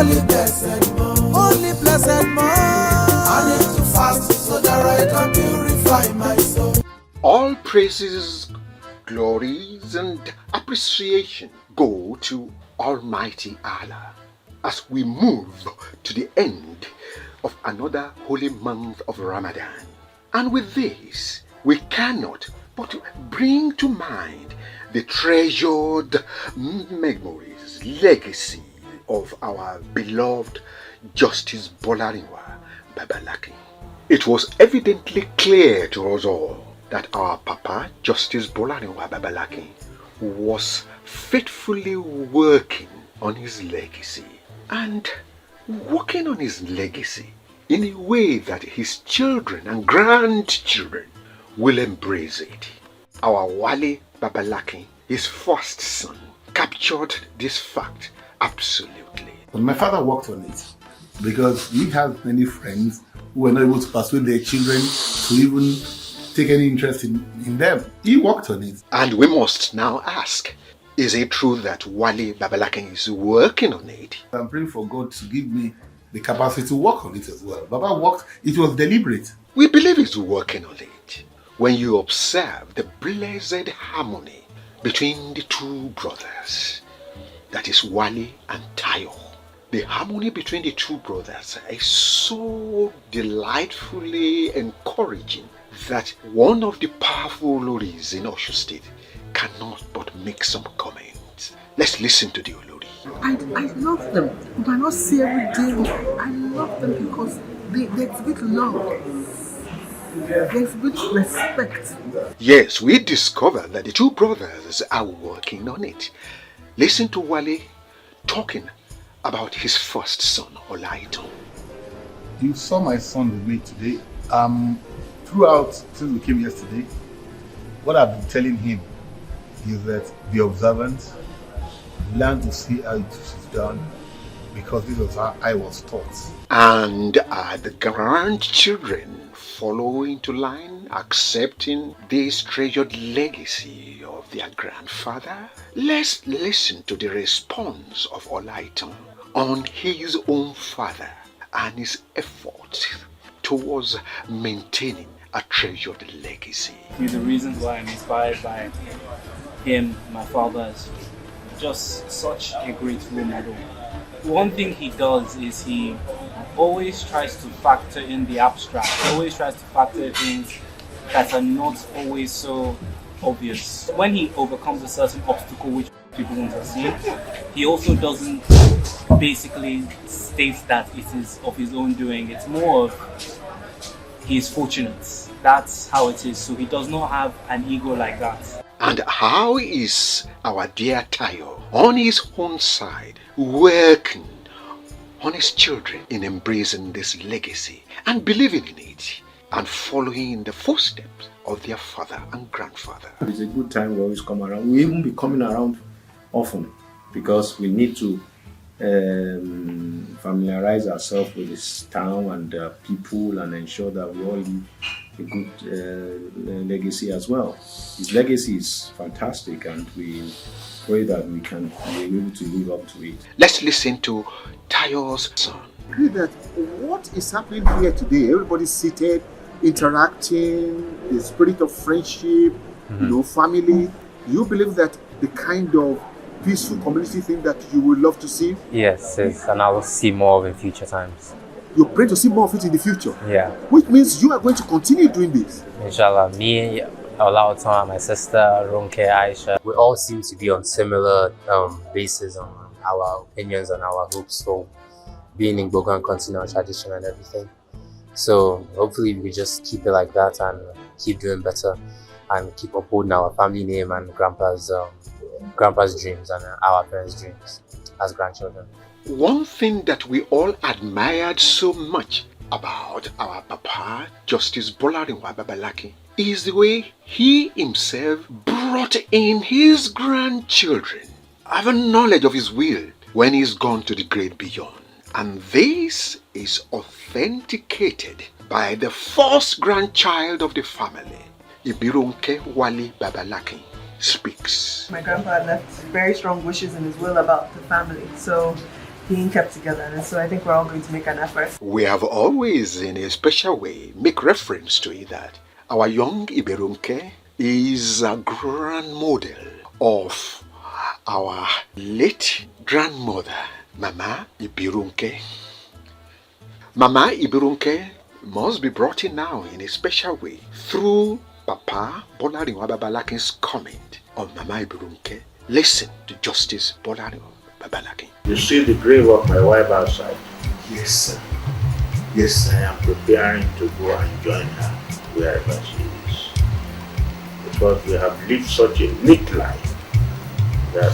Holy blessed month. I need to fast so that I can purify my soul. All praises, glories, and appreciation go to Almighty Allah as we move to the end of another holy month of Ramadan. And with this, we cannot but bring to mind the treasured memories, legacy of our beloved Justice Bolarinwa Babalaki. It was evidently clear to us all that our Papa, Justice Bolarinwa Babalaki, was faithfully working on his legacy and working on his legacy in a way that his children and grandchildren will embrace it. Our Wale Babalaki, his first son, captured this fact absolutely. But my father worked on it because he had many friends who were not able to persuade their children to even take any interest in them. He worked on it. And we must now ask, is it true that Wale Babalaki is working on it? I'm praying for God to give me the capacity to work on it as well. Baba worked, it was deliberate. We believe he's working on it. When you observe the blessed harmony between the two brothers, that is Wale and Tayo, the harmony between the two brothers is so delightfully encouraging that one of the powerful Oloris in Osho State cannot but make some comments. Let's listen to the Olori. I love them. You cannot see every day. I love them because they exhibit love. They exhibit respect. Yes, we discover that the two brothers are working on it. Listen to Wale talking about his first son, Olaito. You saw my son with me today. Throughout, since we came yesterday, what I've been telling him is that be observant, learn to see how it is done, because this was how I was taught. And are the grandchildren following to line, accepting this treasured legacy of their grandfather? Let's listen to the response of Olaito on his own father and his efforts towards maintaining a treasured legacy. The reasons why I'm inspired by him, my father, is just such a great role model. One thing he does is he always tries to factor in the abstract, always tries to factor things that are not always so obvious. When he overcomes a certain obstacle which people want to see, he also doesn't basically state that it is of his own doing. It's more of he is fortunate. That's how it is. So he does not have an ego like that. And how is our dear Tayo on his own side working on his children in embracing this legacy and believing in it and following in the footsteps of their father and grandfather? It's a good time we always come around. We even be coming around often because we need to familiarize ourselves with this town and people and ensure that we all leave a good legacy as well. His legacy is fantastic and we pray that we can be able to live up to it. Let's listen to Tayo's son. I agree that what is happening here today, everybody's seated, interacting, the spirit of friendship, family. Do you believe that the kind of peaceful community thing that you would love to see? Yes, and I will see more of in future times. You pray to see more of it in the future? Yeah. Which means you are going to continue doing this? Inshallah, me, Olaotona, my sister, Ronke, Aisha, we all seem to be on similar bases on our opinions and our hopes for being in Igbo and continue our tradition and everything. So hopefully we just keep it like that and keep doing better and keep upholding our family name and grandpa's dreams and our parents' dreams as grandchildren. One thing that we all admired so much about our Papa, Justice Bolarinwa Babalaki, is the way he himself brought in his grandchildren, having knowledge of his will when he's gone to the great beyond. And this is authenticated by the first grandchild of the family, Ibirunke Wale Babalaki, speaks. My grandpa left very strong wishes in his will about the family, so being kept together. And so I think we're all going to make an effort. We have always, in a special way, make reference to it that our young Iberunke is a grand model of our late grandmother, Mama Ibirunke. Mama Ibirunke must be brought in now in a special way through Papa Bolarinwa Babalakin's comment on Mama Ibirunke. Listen to Justice Bolarinwa Babalakin. You see the grave of my wife outside? Yes, sir. Yes, I am preparing to go and join her wherever she is. Because we have lived such a neat life that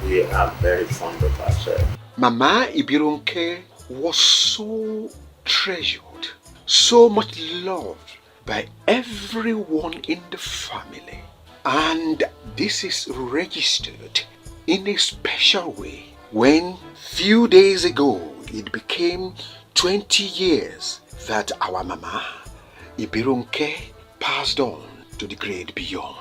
we are very fond of ourselves. Mama Ibirunke was so treasured, so much loved by everyone in the family. And this is registered in a special way when few days ago it became 20 years that our Mama Ibirunke passed on to the great beyond.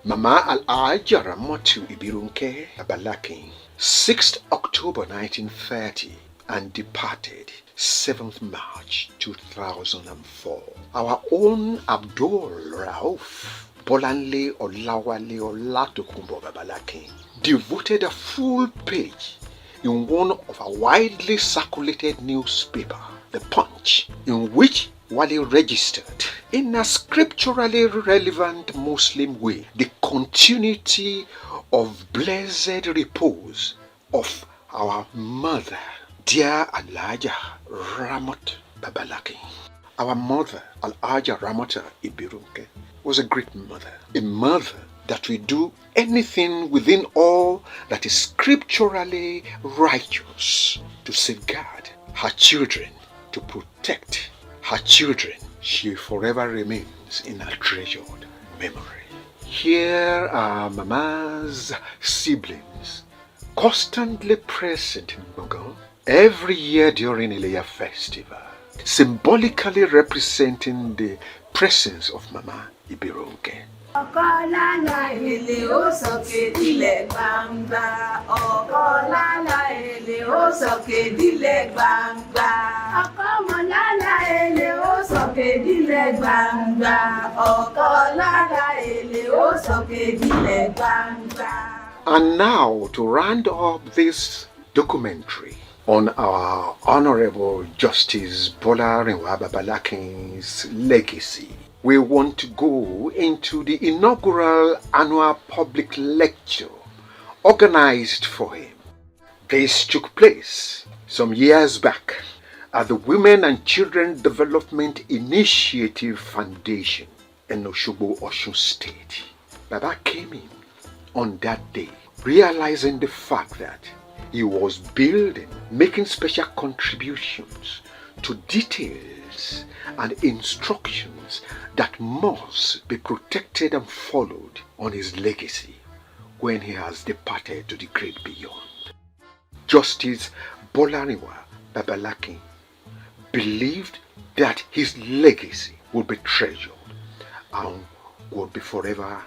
Mama Al-Aja Ramatu Ibirunke Babalakin, 6th October 1930 and departed 7th March 2004. Our own Abdul Rauf Bolanle Olawale Olatokunbo Babalakin devoted a full page in one of our widely circulated newspaper, The Punch, in which Wale registered in a scripturally relevant Muslim way the continuity of blessed repose of our mother, dear Al-Aja Ramat Babalaki. Our mother, Al-Aja Ramata Ibirunke, was a great mother, a mother that will do anything within all that is scripturally righteous to safeguard her children, to protect her children. She forever remains in her treasured memory. Here are Mama's siblings, constantly present in Bogon every year during Ileya festival, symbolically representing the presence of Mama Ibirunke. Ọ̀kọ̀lálá èlé ó sọ̀kè dílẹ̀ gbangba. Ọ̀kọ̀lálá èlé ó sọ̀kè dílẹ̀ gbangba. Ọ̀kọ̀mọ̀lálá èlé ó sọ̀kè dílẹ̀ gbangba. Ọ̀kọ̀lálá èlé ó sọ̀kè dílẹ̀ gbangba. And now, to round up this documentary on our Honorable Justice Bolarinwa Babalakin's legacy, we want to go into the inaugural annual public lecture organized for him. This took place some years back at the Women and Children Development Initiative Foundation in Osogbo, Osun State. Baba came in on that day, realizing the fact that he was building, making special contributions to details and instructions that must be protected and followed on his legacy when he has departed to the great beyond. Justice Bolarinwa Babalakin believed that his legacy would be treasured and would be forever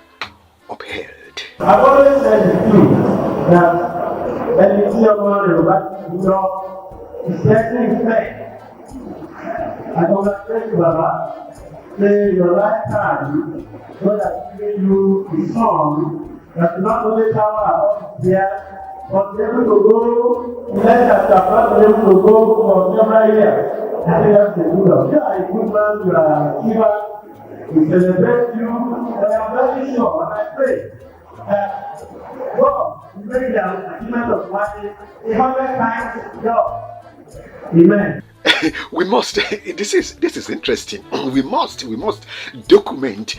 upheld. I've always said the truth that when you see a man in the back, it's getting fair. I congratulate you, Baba. Say your lifetime, God has given you the son that not only power up there, but be able to go less after not be able to go for several years. I think that's the good of you. You are a good man, you are a achiever. We celebrate you, and I am very sure, and I pray that God will make the achievement of life 100 times God. Amen. We must, this is interesting. We must document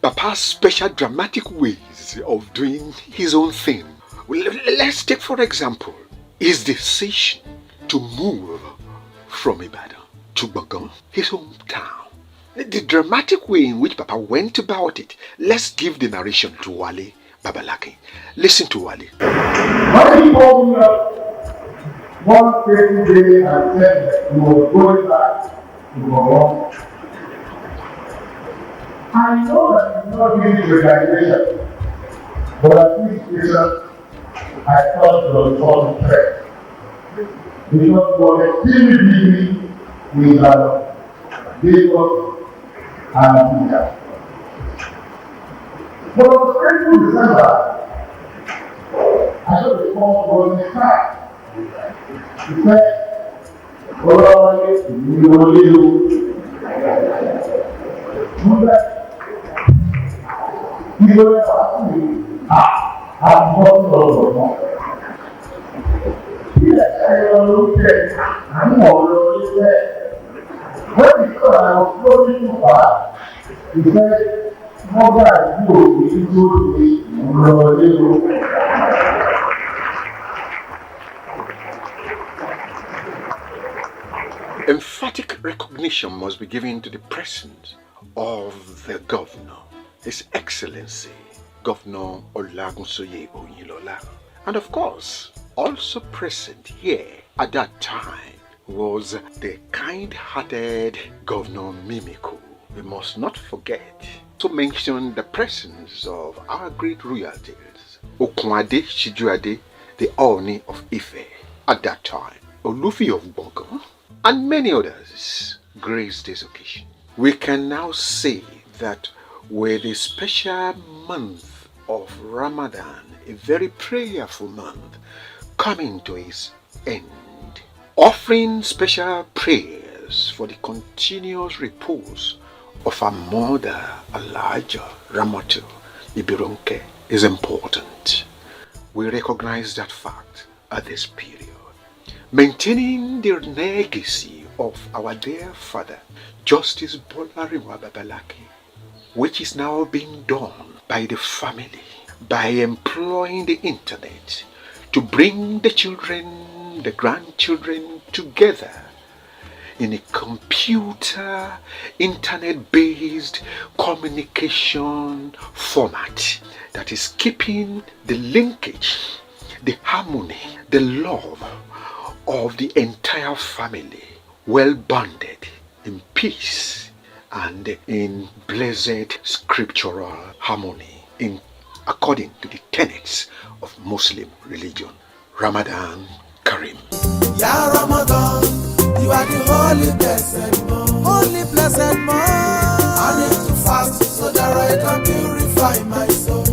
Papa's special dramatic ways of doing his own thing. Let's take, for example, his decision to move from Ibadan to Bogon, his hometown. The dramatic way in which Papa went about it. Let's give the narration to Wale Babalaki. Listen to Wale. When he told me one crazy day I said he was going back to Bogon, I know that it's not really the organization, but at least I thought it was all threat. Because for the TV we have Lagos and Abuja. But on the 20th of December, I saw the call was in start. He said, "Olawale, you will live." He was asking me, I'm not going to. I'm already there. When he thought I was going too far, he said, "Mother, you will be Emphatic recognition must be given to the presence of the governor, His Excellency, Governor Olagunsoye Oyilola. And of course, also present here at that time was the kind-hearted Governor Mimiko. We must not forget to mention the presence of our great royalties, Okunade Shijuade, the Oni of Ife at that time, Olufi of Bongo, and many others graced this occasion. We can now say that with the special month of Ramadan, a very prayerful month, coming to its end, offering special prayers for the continuous repose of our mother, Elijah Ramatu Ibirunke, is important. We recognize that fact at this period. Maintaining the legacy of our dear father, Justice Bolariwa Babalaki, which is now being done by the family, by employing the internet to bring the children, the grandchildren together in a computer, internet-based communication format that is keeping the linkage, the harmony, the love of the entire family well bonded in peace and in blessed scriptural harmony according to the tenets of Muslim religion. Ramadan Kareem. Ya Ramadan, you are the holy blessed month. Holy blessed month. I need to fast so that I can purify my soul.